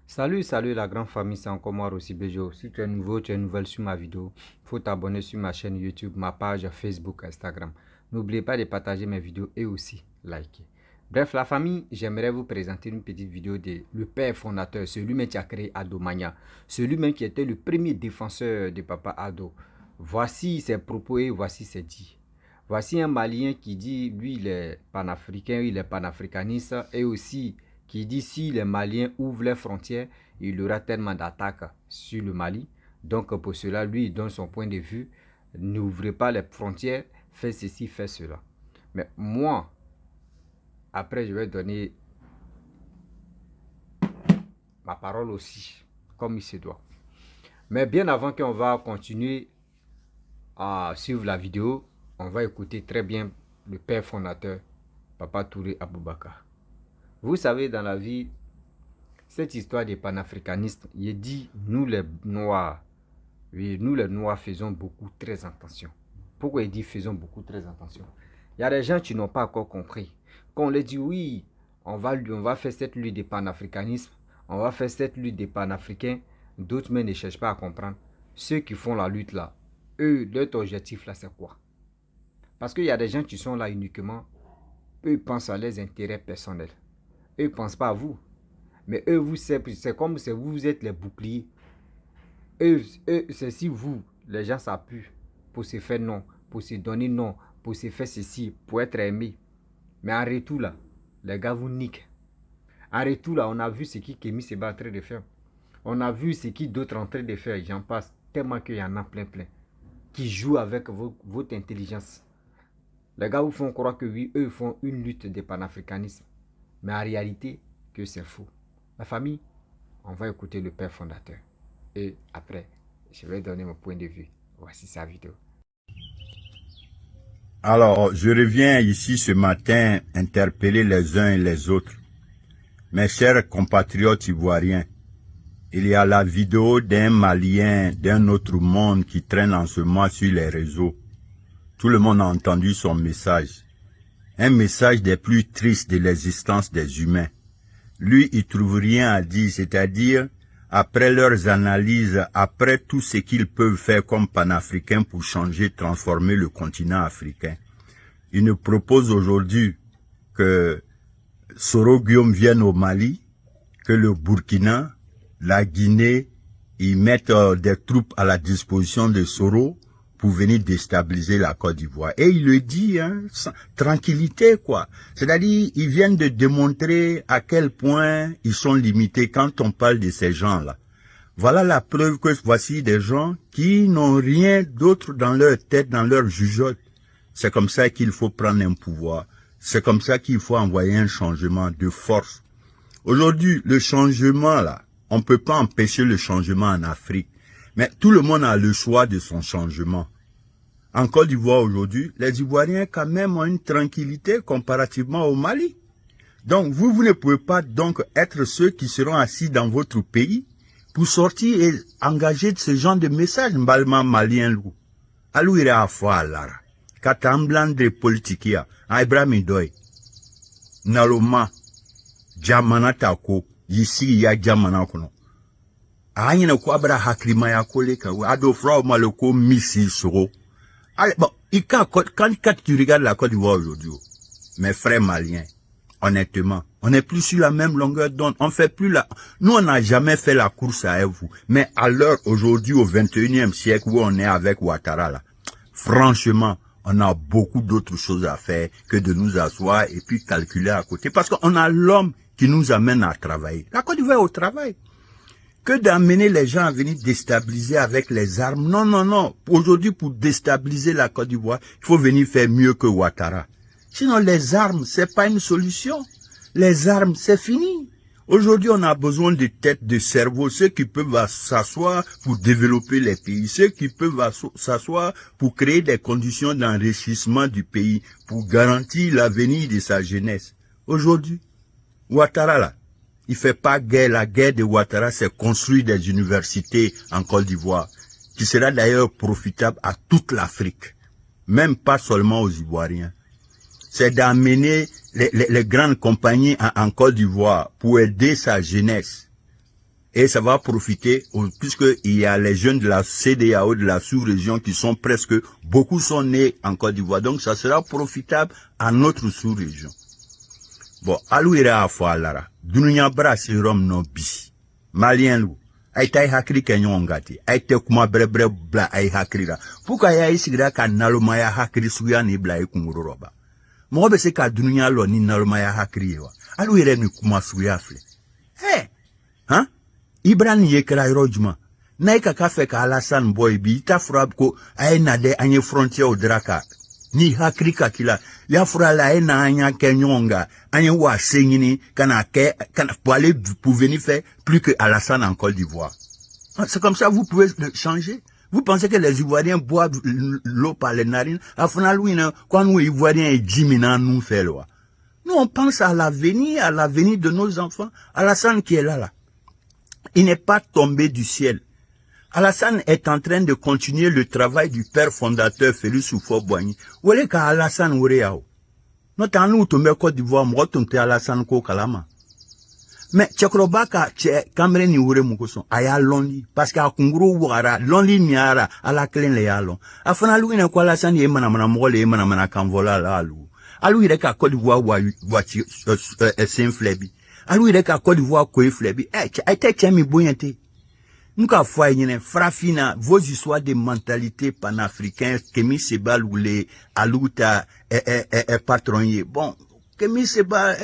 Salut la grande famille, c'est encore moi Rossi Bejo. Si tu es nouveau, tu es nouvelle sur ma vidéo, il faut t'abonner sur ma chaîne YouTube, ma page Facebook, Instagram. N'oubliez pas de partager mes vidéos et aussi liker. Bref, la famille, j'aimerais vous présenter une petite vidéo de le père fondateur, celui-même qui a créé Ado Mania, celui-même qui était le premier défenseur de Papa Ado. Voici ses propos et voici ses dits. Voici un Malien qui dit, lui, il est panafricain, il est panafricaniste et aussi qui dit si les Maliens ouvrent les frontières, il y aura tellement d'attaques sur le Mali. Donc pour cela, lui, il donne son point de vue. N'ouvrez pas les frontières, faites ceci, faites cela. Mais moi, après, je vais donner ma parole aussi, comme il se doit. Mais bien avant qu'on va continuer à suivre la vidéo, on va écouter très bien le père fondateur, Papa Touré Aboubakar. Vous savez, dans la vie, cette histoire des panafricanistes, il dit, nous les Noirs, oui, nous les Noirs faisons beaucoup très attention. Pourquoi il dit faisons beaucoup très attention? Il y a des gens qui n'ont pas encore compris. Quand on leur dit oui, on va faire cette lutte des panafricanisme, on va faire cette lutte des panafricains, d'autres mais ne cherchent pas à comprendre. Ceux qui font la lutte là, eux, leur objectif là, c'est quoi? Parce qu'il y a des gens qui sont là uniquement, eux pensent à leurs intérêts personnels. Eux ne pensent pas à vous. Mais eux, c'est comme si vous êtes les boucliers. Eux c'est si vous, les gens s'appuient pour se faire non, pour se donner non, pour se faire ceci, pour être aimé. Mais en retour là, les gars vous niquent. En retour là, on a vu ce qui Kémy Séba est en train de faire. On a vu ce qui d'autres en train de faire, j'en passe. Tellement qu'il y en a plein. Qui jouent avec votre intelligence. Les gars vous font croire que oui, eux font une lutte de panafricanisme. Mais en réalité, que c'est faux. La famille, on va écouter le père fondateur. Et après, je vais donner mon point de vue. Voici sa vidéo. Alors, je reviens ici ce matin interpeller les uns et les autres. Mes chers compatriotes ivoiriens, il y a la vidéo d'un Malien d'un autre monde qui traîne en ce moment sur les réseaux. Tout le monde a entendu son message. Un message des plus tristes de l'existence des humains. Lui, il trouve rien à dire, c'est-à-dire, après leurs analyses, après tout ce qu'ils peuvent faire comme panafricains pour changer, transformer le continent africain. Il nous propose aujourd'hui que Soro Guillaume vienne au Mali, que le Burkina, la Guinée, ils mettent des troupes à la disposition de Soro pour venir déstabiliser la Côte d'Ivoire. Et il le dit, hein, sans tranquillité, quoi. C'est-à-dire, ils viennent de démontrer à quel point ils sont limités quand on parle de ces gens-là. Voilà la preuve que voici des gens qui n'ont rien d'autre dans leur tête, dans leur jugeote. C'est comme ça qu'il faut prendre un pouvoir. C'est comme ça qu'il faut envoyer un changement de force. Aujourd'hui, le changement, là, on ne peut pas empêcher le changement en Afrique. Mais tout le monde a le choix de son changement. En Côte d'Ivoire aujourd'hui, les Ivoiriens quand même ont une tranquillité comparativement au Mali. Donc vous ne pouvez pas donc être ceux qui seront assis dans votre pays pour sortir et engager ce genre de message. Mbalma malien lou. Alou ira a fois lara. Katamblandre politikia. Abraham Idoy. Naloma. Jamana tako. Yisi ya jamana kono. Aïna ko abra haklima ya koleka. Ado fra maloko misi soro. Allez, bon, quand tu regardes la Côte d'Ivoire aujourd'hui, mes frères maliens, honnêtement, on n'est plus sur la même longueur d'onde. On fait plus la, nous on n'a jamais fait la course à vous. Mais à l'heure aujourd'hui, au 21e siècle où on est avec Ouattara là, franchement, on a beaucoup d'autres choses à faire que de nous asseoir et puis calculer à côté. Parce qu'on a l'homme qui nous amène à travailler. La Côte d'Ivoire est au travail. Que d'amener les gens à venir déstabiliser avec les armes. Non, non, non. Aujourd'hui, pour déstabiliser la Côte d'Ivoire, il faut venir faire mieux que Ouattara. Sinon, les armes, c'est pas une solution. Les armes, c'est fini. Aujourd'hui, on a besoin de têtes, de cerveaux, ceux qui peuvent s'asseoir pour développer les pays, ceux qui peuvent s'asseoir pour créer des conditions d'enrichissement du pays, pour garantir l'avenir de sa jeunesse. Aujourd'hui, Ouattara, là, il fait pas guerre. La guerre de Ouattara, c'est construire des universités en Côte d'Ivoire, qui sera d'ailleurs profitable à toute l'Afrique, même pas seulement aux Ivoiriens. C'est d'amener les grandes compagnies en Côte d'Ivoire pour aider sa jeunesse. Et ça va profiter, puisqu'il y a les jeunes de la CEDEAO, de la sous-région, qui sont presque, beaucoup sont nés en Côte d'Ivoire. Donc ça sera profitable à notre sous-région. Bon, alou ira afwa lara. Dununya bra si rom no bi. Malien lu. Ay tay hakri kenyon ngati. Ay te kuma bre bla ay hakri la. Puka ya isigira ka naluma ya hakri suya ni bla ay kunguru roba. Mwobe se ka dununya lo ni naluma ya hakri yewa. Alou ira ni kuma suya fle. Hey! Hein? Ibran ye kra rojuma. Na ika ka fe ka Alassane boy bi ita frab ko ay nade anye frontière au draka. Ni hakrika kila ya furala ena anya kenyonga anya wa senyini kana pour aller pour venir faire plus que Alassane en Côte d'Ivoire. C'est comme ça vous pouvez le changer. Vous pensez que les Ivoiriens boivent l'eau par les narines? Afuna louina quand nous Ivoiriens et Jimina nous fait loi. Nous on pense à l'avenir de nos enfants. Alassane qui est là. Il n'est pas tombé du ciel. Alassane est en train de continuer le travail du père fondateur Félix Houphouët-Boigny. Où est-ce qu'Alassane ourait yao? Nous t'en tombé Côte d'Ivoire, moi tombe Alassane ko kalama. Mais tchekroba ka Cameroun ni ourait mukoson. Aya londi parce qu'à Kunguru wara londi niara à la clé le yalo. Afana lui na ko Alassane ye mana mole ye mana kanvola la lu. Alu ire ka Côte d'Ivoire wa sen flebi. Alu ire ka Côte d'Ivoire ko flebi. Ay te chemi boyente. Nous avons fait frafina vos histoires de mentalité panafricaine, Kémy Séba ou les alouta patronnier. Bon, Kémy Séba,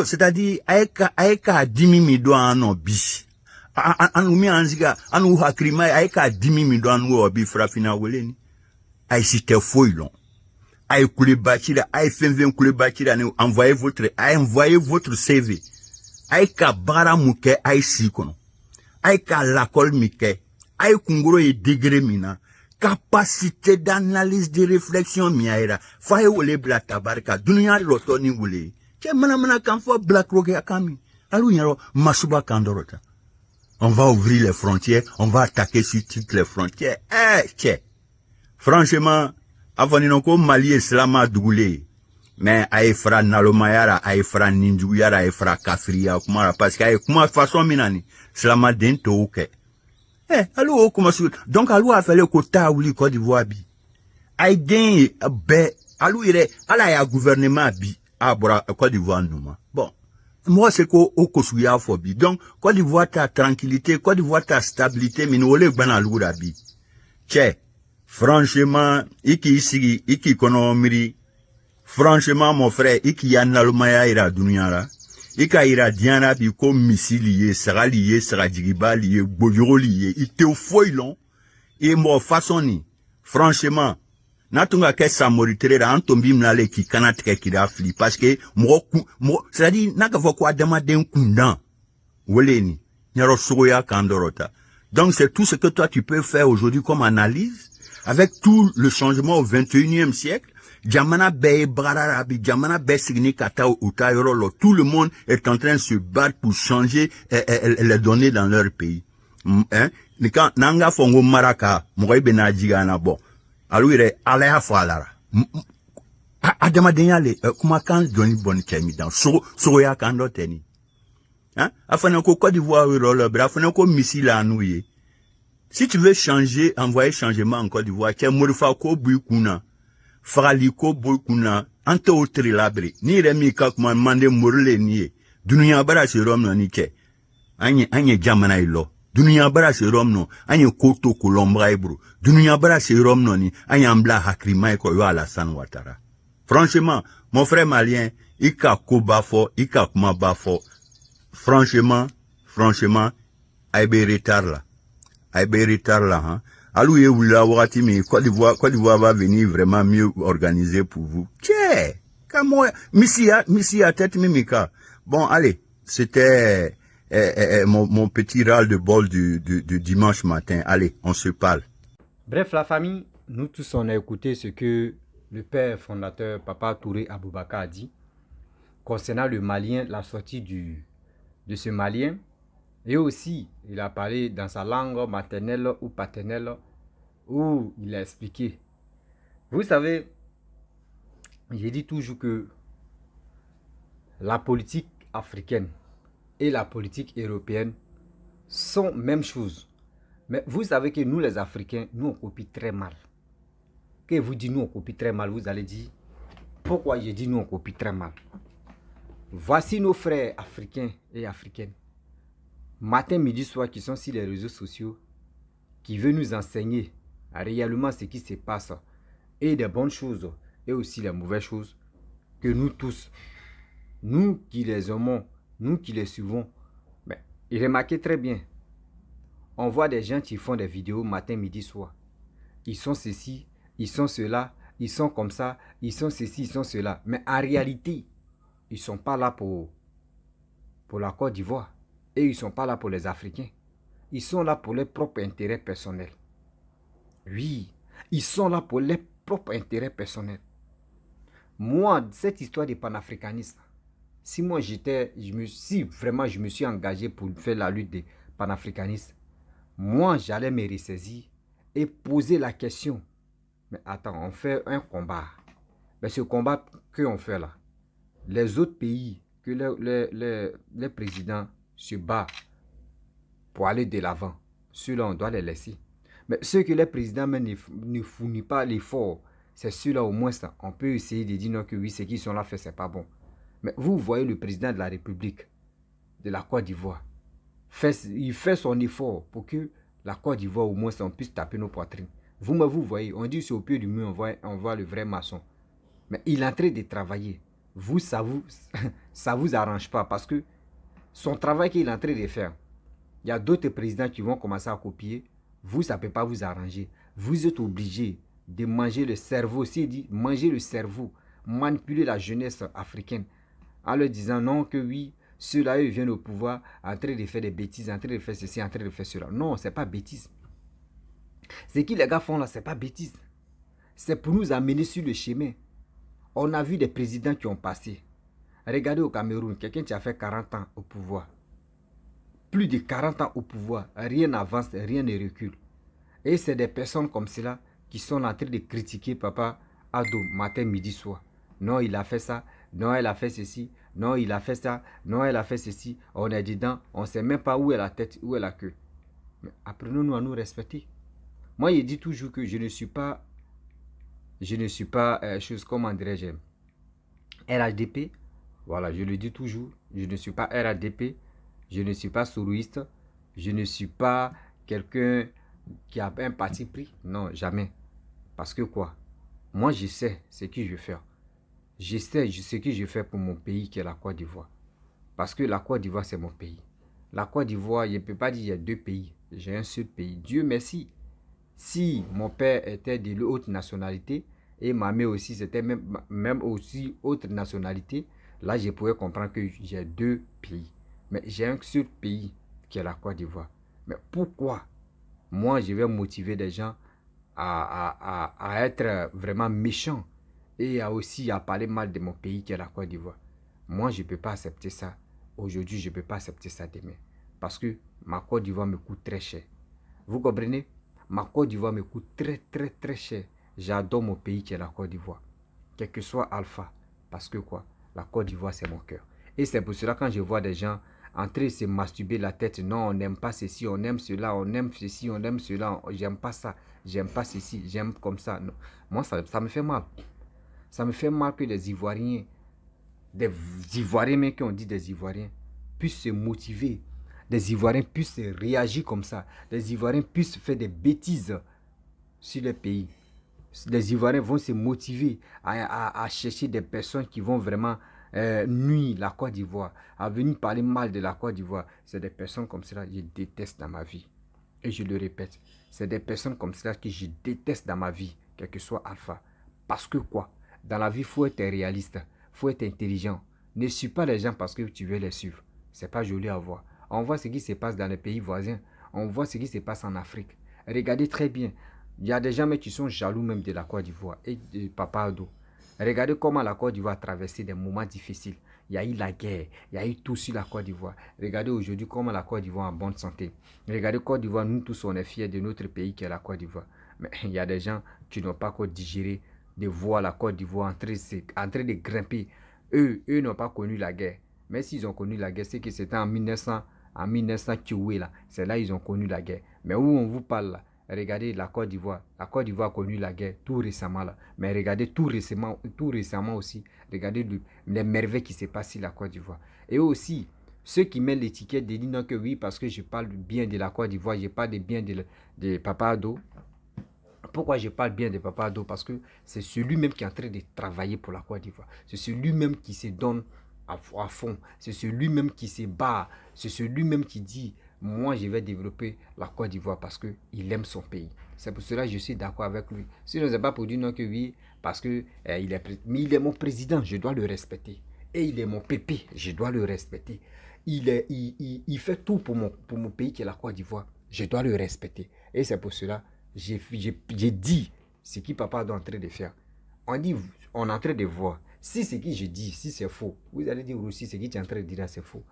c'est-à-dire, aïka 10 000 doigts en obi. Anoumi anziga, anou hakrima, aïka 10 000 doigts en obi frafina woleni. Aïsi te foilon. Aïe koulé bâtira, aïe fin koulé bâtira, envoyez votre CV. Aïka bara mouke, aïe si kono. Aïka lakol mike, aïe kunguro et degré mina, capacité d'analyse, de réflexion miaira, faye wole bla tabarka, dunia lotoni wole. Tche mana kanfo black rogue akami. Alou yaro, masuba kandorota. On va ouvrir les frontières, on va attaquer sur toutes les frontières. Tche. Franchement, avanino Mali Islama doulé. Mais aïe fra nalomayara, aïe fra ninjuyara, aïe fra kafria, kumara, parce qu'aïe kuma façon minani, slama den touke. Allô, comment sur, donc allô a fait le quota ou li Côte d'Ivoire bi. Aïe den, allô ire, ala ya gouvernement bi, bora, Côte d'Ivoire nouma. Bon. Moi, c'est qu'au kosuya phobie. Donc, Côte d'Ivoire ta tranquillité, Côte d'Ivoire ta stabilité, mais nous, bana loura bi. Tché, franchement, iki konomiri, franchement, mon frère, iki ya nalumaya ira dunyara, ika ira diana bi ko misiliye, saraliye, saradjigibaliye, boyoroliye, ite au foilon, et mo façonni, franchement, natunga ke samoritere ra antombi mnale ki kanatre ki rafli, parce que, c'est-à-dire, naka voko adama den kundan, woleni, nyaro soya kandorota. Donc, c'est tout ce que toi tu peux faire aujourd'hui comme analyse, avec tout le changement au 21e siècle, Jamana Bey Brarabi, Jamana Bey Signi Kata Utayoro, tout le monde est en train de se battre pour changer les données dans leur pays. Hein? Quand Nanga Fongo Maraka, Moui Benadjigana, bon. Alors il est allé à Falara. Adama Denyale, comment quand Johnny Bon Kemi dans Soya Kando Teni. Hein? Afanako Côte d'Ivoire, Afanako missile à nouiller. Si tu veux changer, envoyer changement en Côte d'Ivoire, tu as Mourfako Boukuna. Faraliko Boukuna, Ante Otri Labri, ni Remi Kakman Mande Murle Nie, Dunia Bara se Rom no Nike, Anye Jamana ilo, Dunia Bara se Rom no, Anye Koto Kolombra Ebru, Dunia Bara se Rom no ni, Anye Ambla Hakrima Eko Yo Alassane Ouattara. Franchement, mon frère malien, Ika Kobafo, Ika Kuma Bafo, franchement, Aïbe retard là, hein. Alou ye oula wakati mais Côte d'Ivoire va venir vraiment mieux organisé pour vous. Tiens, comment Missi à tête mimika. Bon, allez, c'était mon petit râle de bol du dimanche matin. Allez, on se parle. Bref, la famille, nous tous on a écouté ce que le père fondateur Papa Touré Aboubakar a dit concernant le Malien, la sortie de ce Malien. Et aussi, il a parlé dans sa langue maternelle ou paternelle où il a expliqué. Vous savez, j'ai dit toujours que la politique africaine et la politique européenne sont même chose. Mais vous savez que nous les Africains, nous on copie très mal. Que vous dites nous on copie très mal, vous allez dire pourquoi je dis nous on copie très mal. Voici nos frères africains et africaines, matin, midi, soir, qui sont sur les réseaux sociaux, qui veulent nous enseigner réellement ce qui se passe, et des bonnes choses, et aussi les mauvaises choses, que nous tous, nous qui les aimons, nous qui les suivons, mais remarquez très bien, on voit des gens qui font des vidéos matin, midi, soir. Ils sont ceci, ils sont cela, ils sont comme ça, ils sont ceci, ils sont cela. Mais en réalité, ils ne sont pas là pour la Côte d'Ivoire. Et ils ne sont pas là pour les Africains. Ils sont là pour leurs propres intérêts personnels. Oui, ils sont là pour leurs propres intérêts personnels. Moi, cette histoire de panafricanisme, si moi si vraiment je me suis engagé pour faire la lutte des panafricanistes, moi j'allais me ressaisir et poser la question. Mais attends, on fait un combat. Mais ce combat qu'on fait là, les autres pays que les présidents se battent pour aller de l'avant, ceux-là, on doit les laisser. Mais ceux que les présidents même ne fournissent pas l'effort, c'est ceux-là au moins, ça, on peut essayer de dire non que oui, ceux qui sont là fait, c'est pas bon. Mais vous voyez le président de la République de la Côte d'Ivoire, il fait son effort pour que la Côte d'Ivoire, au moins, on puisse taper nos poitrines. Vous-même, vous voyez, on dit c'est au pied du mur, on voit le vrai maçon. Mais il est en train de travailler. Vous, ça vous arrange pas parce que son travail qu'il est en train de faire, il y a d'autres présidents qui vont commencer à copier. Vous, ça ne peut pas vous arranger. Vous êtes obligé de manger le cerveau. S'il dit manger le cerveau, manipuler la jeunesse africaine en leur disant non que oui, ceux-là, ils viennent au pouvoir en train de faire des bêtises, en train de faire ceci, en train de faire cela. Non, ce n'est pas bêtise. Ce que les gars font là, ce n'est pas bêtise. C'est pour nous amener sur le chemin. On a vu des présidents qui ont passé. Regardez au Cameroun, quelqu'un qui a fait 40 ans au pouvoir. Plus de 40 ans au pouvoir, rien n'avance, rien ne recule. Et c'est des personnes comme cela qui sont en train de critiquer Papa Ado matin, midi, soir. Non, il a fait ça. Non, elle a fait ceci. Non, il a fait ça. Non, elle a fait ceci. On est dedans. On ne sait même pas où est la tête, où est la queue. Mais apprenons-nous à nous respecter. Moi, je dis toujours que je ne suis pas, chose, comment dirais-je, RHDP. Voilà, je le dis toujours. Je ne suis pas RHDP. Je ne suis pas soroïste. Je ne suis pas quelqu'un qui a un parti pris. Non, jamais. Parce que quoi? Moi, je sais ce que je vais faire. Je sais ce que je fais pour mon pays qui est la Côte d'Ivoire. Parce que la Côte d'Ivoire, c'est mon pays. La Côte d'Ivoire, je ne peux pas dire qu'il y a deux pays. J'ai un seul pays. Dieu merci. Si mon père était de l'autre nationalité et ma mère aussi, c'était même aussi autre nationalité, là, je pourrais comprendre que j'ai deux pays. Mais j'ai un seul pays qui est la Côte d'Ivoire. Mais pourquoi moi, je vais motiver des gens à être vraiment méchants et aussi à parler mal de mon pays qui est la Côte d'Ivoire? Moi, je ne peux pas accepter ça. Aujourd'hui, je ne peux pas accepter ça demain. Parce que ma Côte d'Ivoire me coûte très cher. Vous comprenez? Ma Côte d'Ivoire me coûte très, très, très cher. J'adore mon pays qui est la Côte d'Ivoire. Quel que soit Alpha. Parce que quoi? La Côte d'Ivoire, c'est mon cœur. Et c'est pour cela quand je vois des gens en train de se masturber la tête, non, on n'aime pas ceci, on aime cela, on aime ceci, on aime cela, j'aime pas ça, j'aime pas ceci, j'aime comme ça. Non. Moi, ça me fait mal. Ça me fait mal que des Ivoiriens même qui ont dit des Ivoiriens, puissent se motiver. Des Ivoiriens puissent réagir comme ça. Des Ivoiriens puissent faire des bêtises sur le pays. Les Ivoiriens vont se motiver à chercher des personnes qui vont vraiment nuire la Côte d'Ivoire, à venir parler mal de la Côte d'Ivoire. C'est des personnes comme cela que je déteste dans ma vie. Et je le répète, c'est des personnes comme cela que je déteste dans ma vie, quel que soit Alpha. Parce que quoi? Dans la vie, il faut être réaliste, il faut être intelligent. Ne suis pas les gens parce que tu veux les suivre. C'est pas joli à voir. On voit ce qui se passe dans les pays voisins. On voit ce qui se passe en Afrique. Regardez très bien. Il y a des gens qui sont jaloux même de la Côte d'Ivoire et de Papa Ado. Regardez comment la Côte d'Ivoire a traversé des moments difficiles. Il y a eu la guerre, il y a eu tout sur la Côte d'Ivoire. Regardez aujourd'hui comment la Côte d'Ivoire est en bonne santé. Regardez Côte d'Ivoire, nous tous on est fiers de notre pays qui est la Côte d'Ivoire. Mais il y a des gens qui n'ont pas encore digéré de voir la Côte d'Ivoire en train de grimper. Eux n'ont pas connu la guerre. Mais s'ils ont connu la guerre, c'est que c'était en 1900, en 1900 Kioé, là, c'est là ils ont connu la guerre. Mais où on vous parle là, regardez la Côte d'Ivoire. La Côte d'Ivoire a connu la guerre tout récemment là. Mais regardez tout récemment aussi, regardez les merveilles qui se passent sur la Côte d'Ivoire. Et aussi, ceux qui mettent l'étiquette de dire non que oui, parce que je parle bien de la Côte d'Ivoire, je parle bien de Papa Ado. Pourquoi je parle bien de Papa Ado? Parce que c'est celui-même qui est en train de travailler pour la Côte d'Ivoire. C'est celui-même qui se donne à fond. C'est celui-même qui se bat. C'est celui-même qui dit, moi je vais développer la Côte d'Ivoire parce qu'il aime son pays. C'est pour cela que je suis d'accord avec lui. Sinon, c'est pas pour dire non que oui, parce que mais il est mon président, je dois le respecter. Et il est mon pépé, je dois le respecter. Il fait tout pour mon pays qui est la Côte d'Ivoire. Je dois le respecter. Et c'est pour cela que j'ai dit ce que papa est en train de faire. On est en train de voir. Si ce que je dis, si c'est faux, vous allez dire aussi ce que tu es en train de dire c'est faux.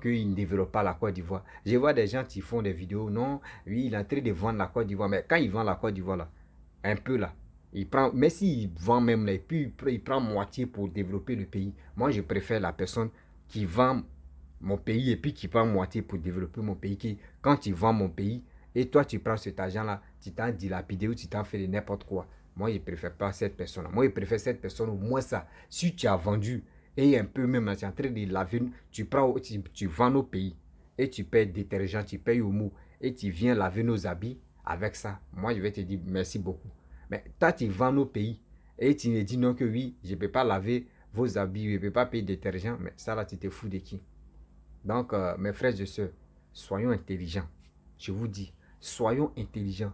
Qu'il ne développe pas la Côte d'Ivoire. Je vois des gens qui font des vidéos, non, oui, il est en train de vendre la Côte d'Ivoire. Mais quand il vend la Côte d'Ivoire, là, un peu là, il prend, mais s'il vend même là, et puis il prend moitié pour développer le pays. Moi, je préfère la personne qui vend mon pays et puis qui prend moitié pour développer mon pays. Quand tu vends mon pays, et toi, tu prends cet argent-là, tu t'en dilapidé ou tu t'en fais de n'importe quoi. Moi, je ne préfère pas cette personne-là. Moi, je préfère cette personne au moins ça. Si tu as vendu, et un peu même, tu es en train de laver, tu vends nos pays, et tu payes détergent, tu payes Omo, et tu viens laver nos habits avec ça. Moi, je vais te dire merci beaucoup. Mais toi, tu vends nos pays, et tu me dis non que oui, je ne peux pas laver vos habits, je ne peux pas payer détergent, mais ça là, tu te fous de qui? Donc, mes frères et sœurs, soyons intelligents. Je vous dis, soyons intelligents.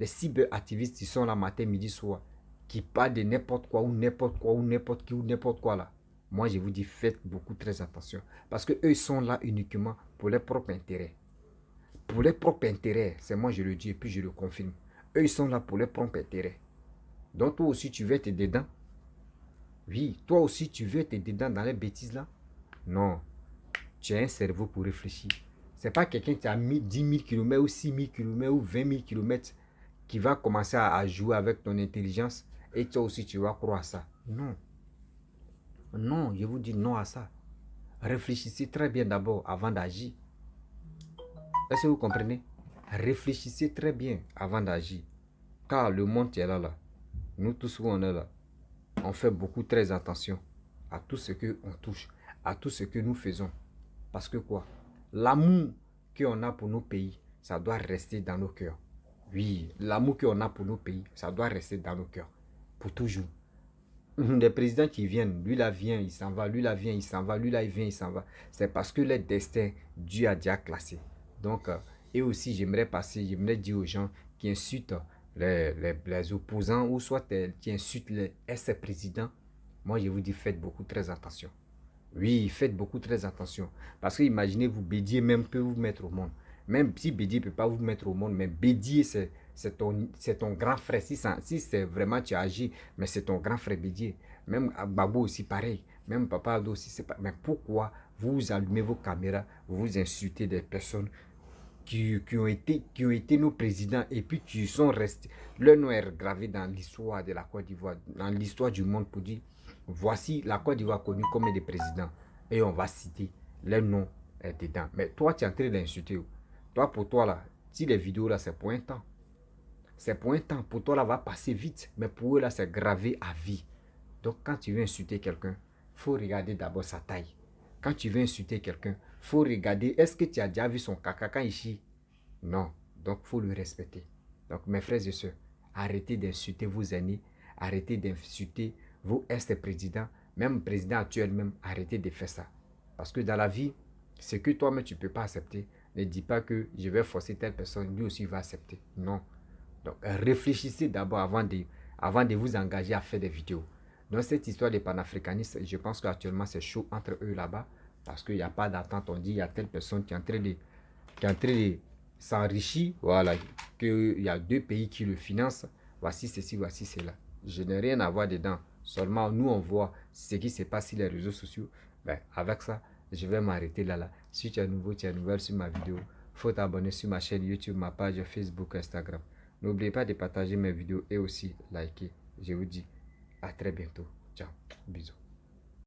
Les cyberactivistes qui sont là matin, midi, soir, qui parlent de n'importe quoi ou n'importe quoi ou n'importe qui ou n'importe quoi là. Moi, je vous dis, faites beaucoup très attention. Parce qu'eux, ils sont là uniquement pour leur propre intérêt. Pour leur propre intérêt, c'est moi je le dis et puis je le confirme. Eux, ils sont là pour leur propre intérêt. Donc, toi aussi, tu veux être dedans? Oui, toi aussi, tu veux être dedans dans les bêtises là? Non. Tu as un cerveau pour réfléchir. Ce n'est pas quelqu'un qui a mis 10 000 km ou 6 000 km ou 20 000 km qui va commencer à jouer avec ton intelligence et toi aussi tu vas croire à ça. Non. Non, je vous dis non à ça. Réfléchissez très bien d'abord avant d'agir. Est-ce que vous comprenez? Réfléchissez très bien avant d'agir. Car le monde est là, là. Nous tous où on est là, on fait beaucoup très attention à tout ce qu'on touche, à tout ce que nous faisons. Parce que quoi? L'amour qu'on a pour nos pays, ça doit rester dans nos cœurs. Oui, l'amour qu'on a pour nos pays, ça doit rester dans nos cœurs. Pour toujours. Les présidents qui viennent, lui là vient, il s'en va, lui là vient, il s'en va, lui là il vient, il s'en va. C'est parce que le destin, Dieu a déjà classé. Donc, et aussi j'aimerais dire aux gens qui insultent les opposants ou soit qui insultent les ex-présidents, moi je vous dis faites beaucoup très attention. Oui, faites beaucoup très attention. Parce que imaginez, vous Bédier même peut vous mettre au monde. Même si Bédier ne peut pas vous mettre au monde, mais Bédier, c'est ton grand frère. Si c'est vraiment tu agis, mais c'est ton grand frère Bédier. Même Babo aussi, pareil. Même Papa Ado aussi, c'est pas. Mais pourquoi vous allumez vos caméras, vous insultez des personnes qui ont été nos présidents et puis qui sont restés. Leur nom est gravé dans l'histoire de la Côte d'Ivoire, dans l'histoire du monde pour dire voici la Côte d'Ivoire connue comme des présidents. Et on va citer leur nom dedans. Mais toi, tu es en train d'insulter. Toi, pour toi, là, si les vidéos, là, c'est pour un temps. C'est pour un temps. Pour toi, là, va passer vite. Mais pour eux, là, c'est gravé à vie. Donc, quand tu veux insulter quelqu'un, il faut regarder d'abord sa taille. Quand tu veux insulter quelqu'un, il faut regarder, est-ce que tu as déjà vu son caca quand il chie? Non. Donc, il faut le respecter. Donc, mes frères et sœurs, arrêtez d'insulter vos aînés. Arrêtez d'insulter vos ex-présidents. Même président actuel, même, arrêtez de faire ça. Parce que dans la vie, ce que toi-même, tu ne peux pas accepter, ne dis pas que je vais forcer telle personne, lui aussi va accepter. Non. Donc, réfléchissez d'abord avant de vous engager à faire des vidéos. Dans cette histoire des panafricanistes, je pense qu'actuellement, c'est chaud entre eux là-bas. Parce qu'il n'y a pas d'attente. On dit il y a telle personne qui est en train de s'enrichir. Voilà. Qu'il y a deux pays qui le financent. Voici ceci, voici cela. Je n'ai rien à voir dedans. Seulement, nous, on voit ce qui se passe sur les réseaux sociaux. Ben, avec ça, je vais m'arrêter là. Si tu es nouveau, tu es nouvelle sur ma vidéo, il faut t'abonner sur ma chaîne YouTube, ma page Facebook, Instagram. N'oubliez pas de partager mes vidéos et aussi liker. Je vous dis à très bientôt. Ciao. Bisous.